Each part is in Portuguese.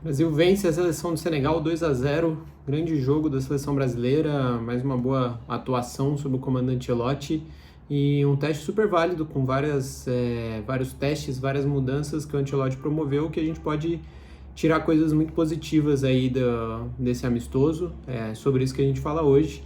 O Brasil vence a seleção do Senegal 2-0, grande jogo da seleção brasileira, mais uma boa atuação sob o comando Ancelotti e um teste super válido com vários testes, várias mudanças que o Ancelotti promoveu, que a gente pode tirar coisas muito positivas aí desse amistoso. É sobre isso que a gente fala hoje.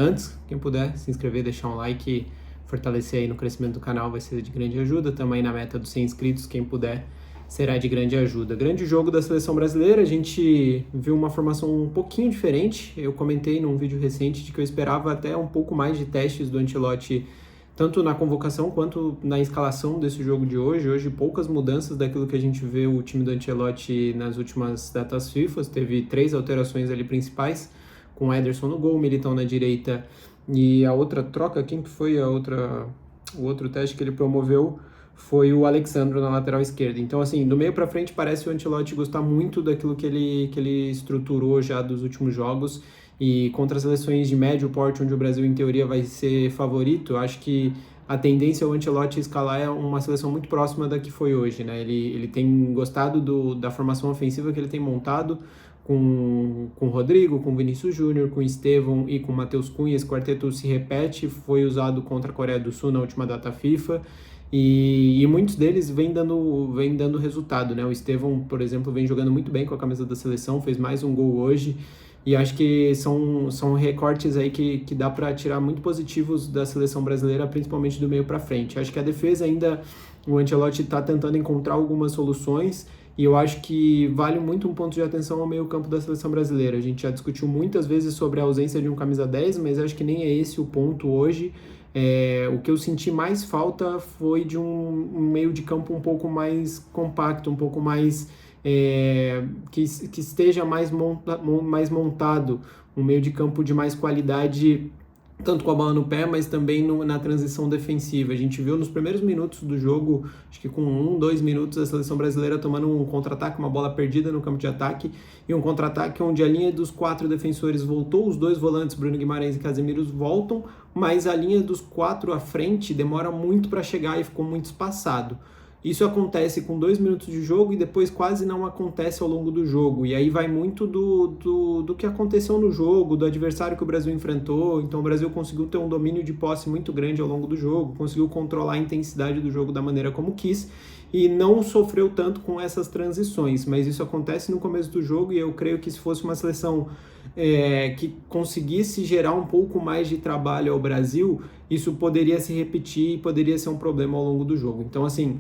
Antes, quem puder se inscrever, deixar um like, fortalecer aí no crescimento do canal vai ser de grande ajuda. Estamos aí na meta dos 100 inscritos, quem puder será de grande ajuda. Grande jogo da seleção brasileira, a gente viu uma formação um pouquinho diferente. Eu comentei num vídeo recente de que eu esperava até um pouco mais de testes do Ancelotti, tanto na convocação quanto na escalação desse jogo de hoje. Hoje poucas mudanças daquilo que a gente vê o time do Ancelotti nas últimas datas FIFA. Teve 3 alterações ali principais, com o Ederson no gol, Militão na direita, e a outra troca, quem que foi o outro teste que ele promoveu? Foi o Alexandro na lateral esquerda. Então, assim, do meio para frente parece o Ancelotti gostar muito daquilo que ele estruturou já dos últimos jogos, e contra as seleções de médio porte, onde o Brasil em teoria vai ser favorito, acho que a tendência é o Ancelotti escalar é uma seleção muito próxima da que foi hoje, né? Ele tem gostado da formação ofensiva que ele tem montado, com o Rodrigo, com o Vinícius Júnior, com o Estevão e com o Matheus Cunha. Esse quarteto se repete, foi usado contra a Coreia do Sul na última data FIFA, e muitos deles vêm dando resultado, né? O Estevão, por exemplo, vem jogando muito bem com a camisa da seleção, fez mais um gol hoje, e acho que são recortes aí que dá para tirar muito positivos da seleção brasileira, principalmente do meio para frente. Acho que a defesa ainda, o Ancelotti está tentando encontrar algumas soluções, e eu acho que vale muito um ponto de atenção ao meio-campo da seleção brasileira. A gente já discutiu muitas vezes sobre a ausência de um camisa 10, mas acho que nem é esse o ponto hoje. O que eu senti mais falta foi de um meio de campo um pouco mais compacto, um pouco mais que esteja mais montado, um meio de campo de mais qualidade, tanto com a bola no pé, mas também na transição defensiva. A gente viu nos primeiros minutos do jogo, acho que com 2 minutos, a seleção brasileira tomando um contra-ataque, uma bola perdida no campo de ataque, e um contra-ataque onde a linha dos 4 defensores voltou, os 2 volantes, Bruno Guimarães e Casemiro, voltam, mas a linha dos 4 à frente demora muito para chegar e ficou muito espaçado. Isso acontece com 2 minutos de jogo e depois quase não acontece ao longo do jogo. E aí vai muito do que aconteceu no jogo, do adversário que o Brasil enfrentou. Então o Brasil conseguiu ter um domínio de posse muito grande ao longo do jogo, conseguiu controlar a intensidade do jogo da maneira como quis e não sofreu tanto com essas transições. Mas isso acontece no começo do jogo, e eu creio que se fosse uma seleção que conseguisse gerar um pouco mais de trabalho ao Brasil, isso poderia se repetir e poderia ser um problema ao longo do jogo. Então, assim,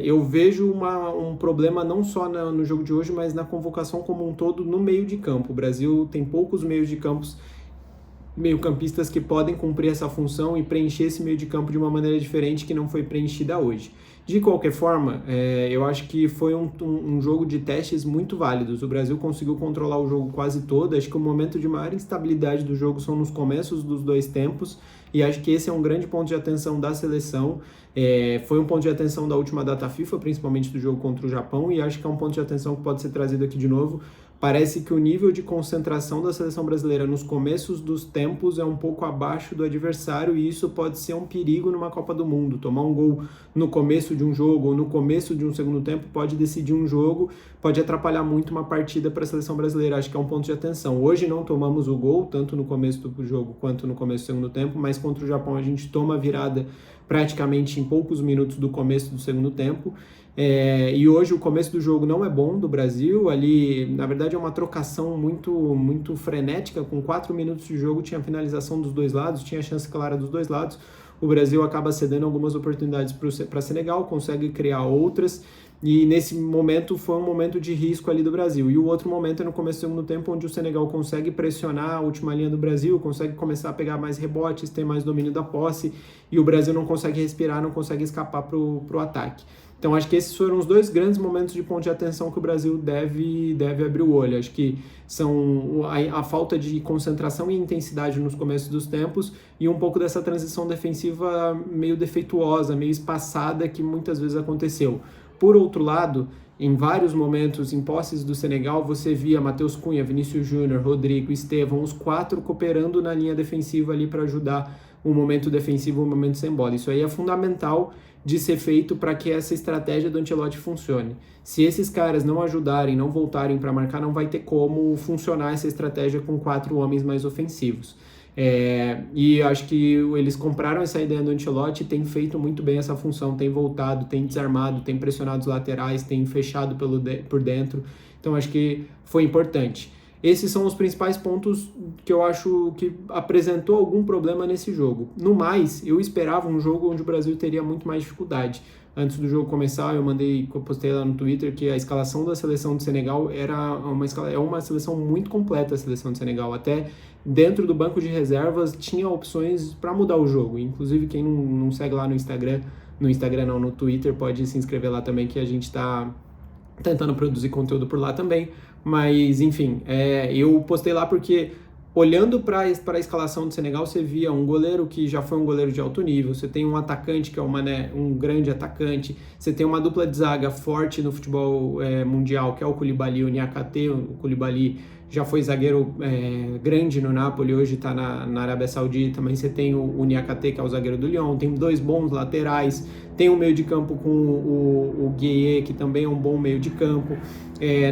eu vejo um problema não só no jogo de hoje, mas na convocação como um todo no meio de campo. O Brasil tem poucos meio-campistas que podem cumprir essa função e preencher esse meio de campo de uma maneira diferente, que não foi preenchida hoje. De qualquer forma, eu acho que foi um jogo de testes muito válidos. O Brasil conseguiu controlar o jogo quase todo. Acho que o momento de maior instabilidade do jogo são nos começos dos 2 tempos, e acho que esse é um grande ponto de atenção da seleção. Foi um ponto de atenção da última data FIFA, principalmente do jogo contra o Japão, e acho que é um ponto de atenção que pode ser trazido aqui de novo. Parece que o nível de concentração da seleção brasileira nos começos dos tempos é um pouco abaixo do adversário, e isso pode ser um perigo numa Copa do Mundo. Tomar um gol no começo de um jogo ou no começo de um segundo tempo pode decidir um jogo, pode atrapalhar muito uma partida para a seleção brasileira. Acho que é um ponto de atenção. Hoje não tomamos o gol, tanto no começo do jogo quanto no começo do segundo tempo, mas contra o Japão a gente toma a virada praticamente em poucos minutos do começo do segundo tempo. E hoje o começo do jogo não é bom do Brasil. Ali, na verdade, é uma trocação muito frenética. Com 4 minutos de jogo tinha finalização dos 2 lados, tinha chance clara dos 2 lados. O Brasil acaba cedendo algumas oportunidades para Senegal, consegue criar outras, e nesse momento foi um momento de risco ali do Brasil. E o outro momento é no começo do segundo tempo, onde o Senegal consegue pressionar a última linha do Brasil, consegue começar a pegar mais rebotes, ter mais domínio da posse, e o Brasil não consegue respirar, não consegue escapar para o ataque. Então acho que esses foram os 2 grandes momentos de ponto de atenção que o Brasil deve abrir o olho. Acho que são a falta de concentração e intensidade nos começos dos tempos, e um pouco dessa transição defensiva meio defeituosa, meio espaçada, que muitas vezes aconteceu. Por outro lado, em vários momentos, em posses do Senegal, você via Matheus Cunha, Vinícius Júnior, Rodrigo, Estevão, os 4 cooperando na linha defensiva ali para ajudar o momento defensivo, o momento sem bola. Isso aí é fundamental de ser feito para que essa estratégia do Ancelotti funcione. Se esses caras não ajudarem, não voltarem para marcar, não vai ter como funcionar essa estratégia com 4 homens mais ofensivos. E acho que eles compraram essa ideia do Ancelotti, tem feito muito bem essa função, tem voltado, tem desarmado, tem pressionado os laterais, tem fechado por dentro, então acho que foi importante. Esses são os principais pontos que eu acho que apresentou algum problema nesse jogo. No mais, eu esperava um jogo onde o Brasil teria muito mais dificuldade. Antes do jogo começar, eu postei lá no Twitter que a escalação da seleção do Senegal é uma seleção muito completa, a seleção do Senegal. Até dentro do banco de reservas tinha opções para mudar o jogo. Inclusive, quem não segue lá no Twitter, pode se inscrever lá também, que a gente está tentando produzir conteúdo por lá também. Mas, enfim, eu postei lá porque, olhando para a escalação do Senegal, você via um goleiro que já foi um goleiro de alto nível, você tem um atacante que é o Mané, um grande atacante, você tem uma dupla de zaga forte no futebol mundial, que é o Koulibaly e o Niakhaté. O Koulibaly já foi zagueiro grande no Napoli, hoje está na Arábia Saudita. Também você tem o Niakhaté, que é o zagueiro do Lyon, tem 2 bons laterais, tem um meio de campo com o Gueye, que também é um bom meio de campo.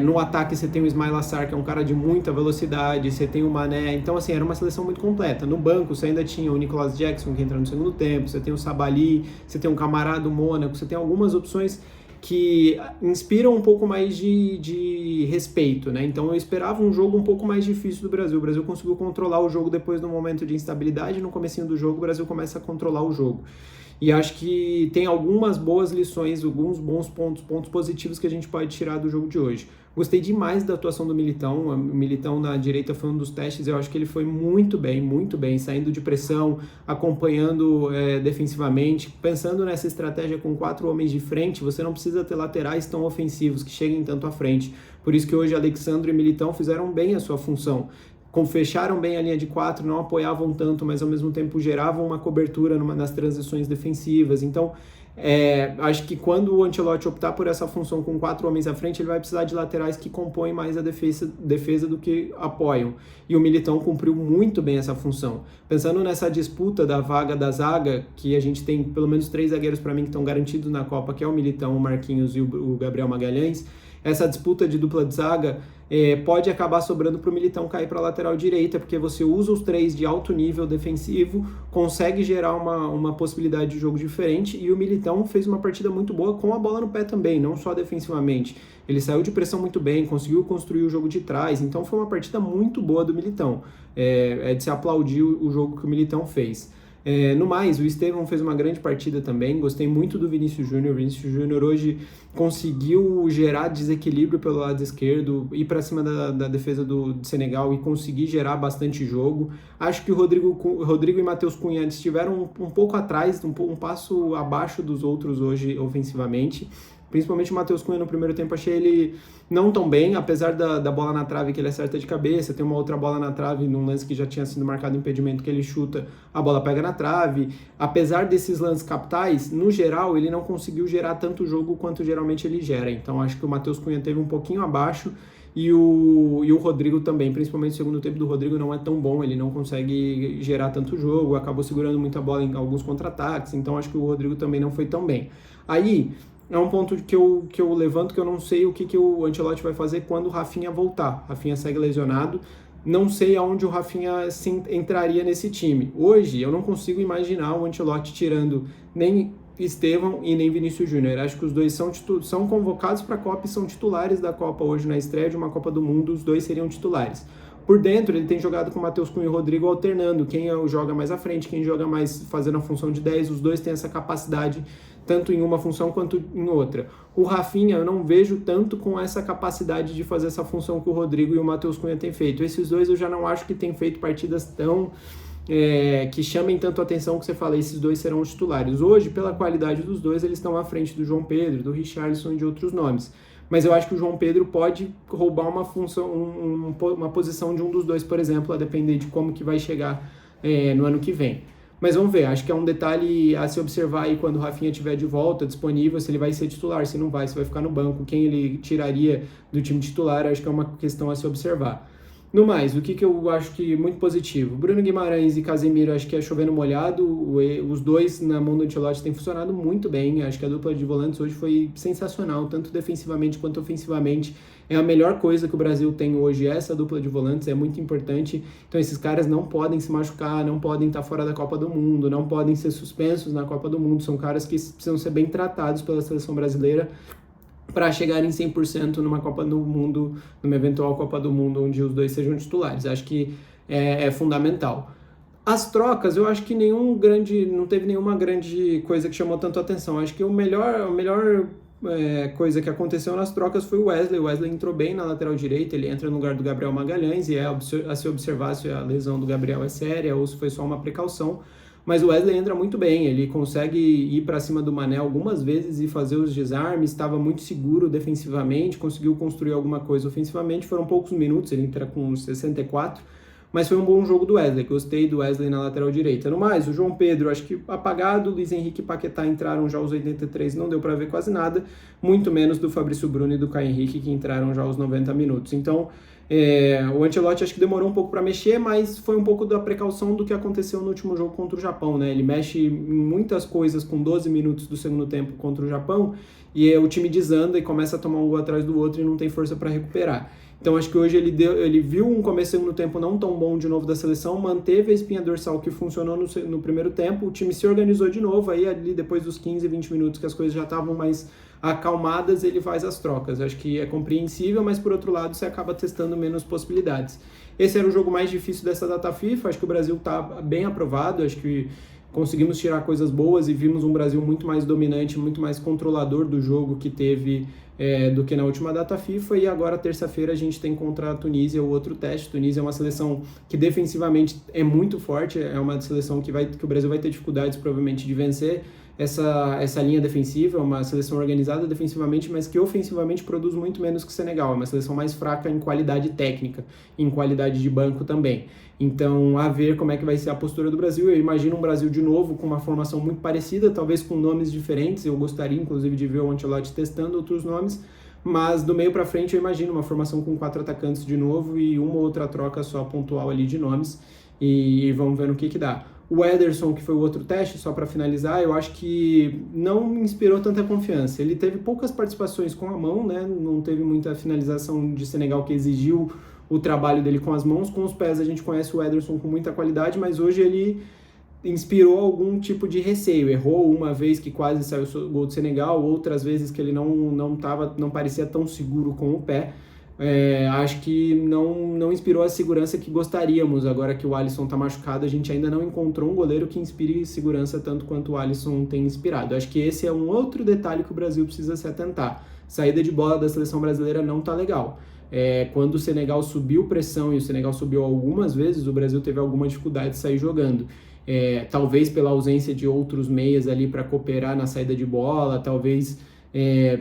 No ataque você tem o Ismail Assar, que é um cara de muita velocidade, você tem o Mané, então assim, era uma seleção muito completa. No banco você ainda tinha o Nicolas Jackson, que entra no segundo tempo, você tem o Sabaly, você tem o Camará do Mônaco, você tem algumas opções que inspiram um pouco mais de respeito, né? Então eu esperava um jogo um pouco mais difícil do Brasil. O Brasil conseguiu controlar o jogo depois do momento de instabilidade. No comecinho do jogo, o Brasil começa a controlar o jogo. E acho que tem algumas boas lições, alguns bons pontos positivos que a gente pode tirar do jogo de hoje. Gostei demais da atuação do Militão. O Militão na direita foi um dos testes. Eu acho que ele foi muito bem, saindo de pressão, acompanhando defensivamente, pensando nessa estratégia com 4 homens de frente. Você não precisa ter laterais tão ofensivos que cheguem tanto à frente. Por isso que hoje Alexandre e Militão fizeram bem a sua função. Fecharam bem a linha de 4, não apoiavam tanto, mas ao mesmo tempo geravam uma cobertura nas transições defensivas. Então, acho que quando o Ancelotti optar por essa função com 4 homens à frente, ele vai precisar de laterais que compõem mais a defesa do que apoiam. E o Militão cumpriu muito bem essa função. Pensando nessa disputa da vaga da zaga, que a gente tem pelo menos 3 zagueiros para mim que estão garantidos na Copa, que é o Militão, o Marquinhos e o Gabriel Magalhães, essa disputa de dupla de zaga pode acabar sobrando para o Militão cair para a lateral direita, porque você usa os 3 de alto nível defensivo, consegue gerar uma possibilidade de jogo diferente, e o Militão fez uma partida muito boa com a bola no pé também, não só defensivamente. Ele saiu de pressão muito bem, conseguiu construir o jogo de trás, então foi uma partida muito boa do Militão. É de se aplaudir o jogo que o Militão fez. No mais, o Estevão fez uma grande partida também, gostei muito do Vinícius Júnior. O Vinícius Júnior hoje conseguiu gerar desequilíbrio pelo lado esquerdo, ir para cima da defesa do Senegal e conseguir gerar bastante jogo. Acho que o Rodrigo e Matheus Cunha estiveram um pouco atrás, um passo abaixo dos outros hoje ofensivamente. Principalmente o Matheus Cunha no primeiro tempo, achei ele não tão bem, apesar da bola na trave que ele acerta de cabeça, tem uma outra bola na trave num lance que já tinha sido marcado impedimento que ele chuta, a bola pega na trave. Apesar desses lances capitais, no geral ele não conseguiu gerar tanto jogo quanto geralmente ele gera, então acho que o Matheus Cunha teve um pouquinho abaixo, e o Rodrigo também, principalmente o segundo tempo do Rodrigo não é tão bom, ele não consegue gerar tanto jogo, acabou segurando muita bola em alguns contra-ataques, então acho que o Rodrigo também não foi tão bem. Aí é um ponto que eu levanto, que eu não sei o que o Ancelotti vai fazer quando o Rafinha voltar. Rafinha segue lesionado, não sei aonde o Rafinha entraria nesse time. Hoje eu não consigo imaginar o Ancelotti tirando nem Estevão e nem Vinícius Júnior. Acho que os dois são convocados para a Copa e são titulares da Copa hoje na estreia de uma Copa do Mundo, os dois seriam titulares. Por dentro, ele tem jogado com o Matheus Cunha e o Rodrigo alternando, quem joga mais à frente, quem joga mais fazendo a função de 10, os dois têm essa capacidade, tanto em uma função quanto em outra. O Rafinha, eu não vejo tanto com essa capacidade de fazer essa função que o Rodrigo e o Matheus Cunha têm feito. Esses dois eu já não acho que têm feito partidas tão... que chamem tanto a atenção que você fala, esses dois serão os titulares. Hoje, pela qualidade dos dois, eles estão à frente do João Pedro, do Richarlison e de outros nomes. Mas eu acho que o João Pedro pode roubar uma função, uma posição de um dos dois, por exemplo, a depender de como que vai chegar no ano que vem. Mas vamos ver, acho que é um detalhe a se observar aí quando o Rafinha estiver de volta, disponível, se ele vai ser titular, se não vai, se vai ficar no banco, quem ele tiraria do time titular, acho que é uma questão a se observar. No mais, o que eu acho que muito positivo? Bruno Guimarães e Casemiro, acho que é chovendo molhado. Os dois na mão do Ancelotti têm funcionado muito bem. Acho que a dupla de volantes hoje foi sensacional, tanto defensivamente quanto ofensivamente. É a melhor coisa que o Brasil tem hoje, essa dupla de volantes, é muito importante. Então esses caras não podem se machucar, não podem estar fora da Copa do Mundo, não podem ser suspensos na Copa do Mundo. São caras que precisam ser bem tratados pela seleção brasileira para chegar em 100% numa Copa do Mundo, numa eventual Copa do Mundo onde os dois sejam titulares. Acho que é fundamental. As trocas, eu acho que não teve nenhuma grande coisa que chamou tanto a atenção. Acho que a melhor coisa que aconteceu nas trocas foi o Wesley. O Wesley entrou bem na lateral direita, ele entra no lugar do Gabriel Magalhães, e a se observar se a lesão do Gabriel é séria ou se foi só uma precaução. Mas o Wesley entra muito bem, ele consegue ir para cima do Mané algumas vezes e fazer os desarmes, estava muito seguro defensivamente, conseguiu construir alguma coisa ofensivamente, foram poucos minutos, ele entra com 64, mas foi um bom jogo do Wesley, gostei do Wesley na lateral direita. No mais, o João Pedro, acho que apagado, Luiz Henrique e Paquetá entraram já aos 83, não deu para ver quase nada, muito menos do Fabrício Bruno e do Caio Henrique, que entraram já aos 90 minutos. Então, o Ancelotti acho que demorou um pouco para mexer, mas foi um pouco da precaução do que aconteceu no último jogo contra o Japão, né? Ele mexe em muitas coisas com 12 minutos do segundo tempo contra o Japão e o time desanda e começa a tomar um gol atrás do outro e não tem força para recuperar. Então acho que hoje ele viu um começo do segundo tempo não tão bom de novo da seleção, manteve a espinha dorsal que funcionou no primeiro tempo, o time se organizou de novo, aí ali depois dos 15, 20 minutos que as coisas já estavam mais acalmadas, ele faz as trocas. Acho que é compreensível, mas por outro lado você acaba testando menos possibilidades. Esse era o jogo mais difícil dessa data FIFA, acho que o Brasil está bem aprovado, acho que conseguimos tirar coisas boas e vimos um Brasil muito mais dominante, muito mais controlador do jogo que teve do que na última data FIFA, e agora terça-feira a gente tem contra a Tunísia o outro teste. Tunísia é uma seleção que defensivamente é muito forte, é uma seleção que o Brasil vai ter dificuldades provavelmente de vencer essa linha defensiva, é uma seleção organizada defensivamente, mas que ofensivamente produz muito menos que o Senegal, é uma seleção mais fraca em qualidade técnica, em qualidade de banco também. Então, a ver como é que vai ser a postura do Brasil. Eu imagino um Brasil de novo com uma formação muito parecida, talvez com nomes diferentes. Eu gostaria, inclusive, de ver o Ancelotti testando outros nomes, mas do meio para frente eu imagino uma formação com 4 atacantes de novo e uma outra troca só pontual ali de nomes, e vamos ver no que dá. O Ederson, que foi o outro teste, só para finalizar, eu acho que não me inspirou tanta confiança. Ele teve poucas participações com a mão, né? Não teve muita finalização de Senegal que exigiu o trabalho dele com as mãos. Com os pés a gente conhece o Ederson com muita qualidade, mas hoje ele inspirou algum tipo de receio. Errou uma vez que quase saiu o gol do Senegal, outras vezes que ele não parecia tão seguro com o pé. Acho que não inspirou a segurança que gostaríamos. Agora que o Alisson está machucado, a gente ainda não encontrou um goleiro que inspire segurança tanto quanto o Alisson tem inspirado. Acho que esse é um outro detalhe que o Brasil precisa se atentar. Saída de bola da seleção brasileira não está legal. Quando o Senegal subiu pressão, e o Senegal subiu algumas vezes, o Brasil teve alguma dificuldade de sair jogando. Talvez pela ausência de outros meias ali para cooperar na saída de bola, talvez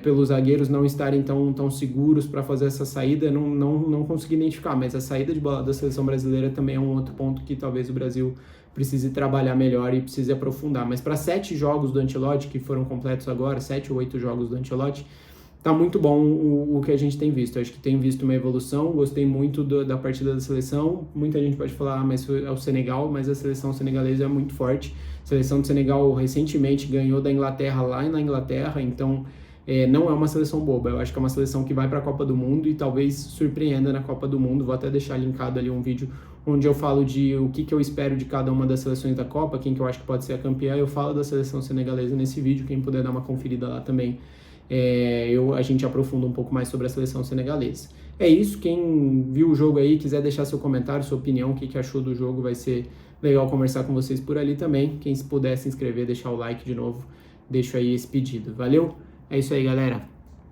pelos zagueiros não estarem tão seguros para fazer essa saída, não consegui identificar, mas a saída de bola da seleção brasileira também é um outro ponto que talvez o Brasil precise trabalhar melhor e precise aprofundar. Mas para 7 jogos do Ancelotti, que foram completos agora, 7 ou 8 jogos do Ancelotti, tá muito bom o que a gente tem visto. Acho que tem visto uma evolução, gostei muito da partida da seleção. Muita gente pode falar, mas é o Senegal, mas a seleção senegalesa é muito forte. A seleção do Senegal recentemente ganhou da Inglaterra lá na Inglaterra, então não é uma seleção boba. Eu acho que é uma seleção que vai para a Copa do Mundo e talvez surpreenda na Copa do Mundo. Vou até deixar linkado ali um vídeo onde eu falo de o que eu espero de cada uma das seleções da Copa, quem que eu acho que pode ser a campeã. Eu falo da seleção senegalesa nesse vídeo, quem puder dar uma conferida lá também. A gente aprofunda um pouco mais sobre a seleção senegalesa. É isso, quem viu o jogo aí, quiser deixar seu comentário, sua opinião, o que achou do jogo, vai ser legal conversar com vocês por ali também. Quem puder se inscrever, deixar o like de novo, deixo aí esse pedido. Valeu? É isso aí, galera.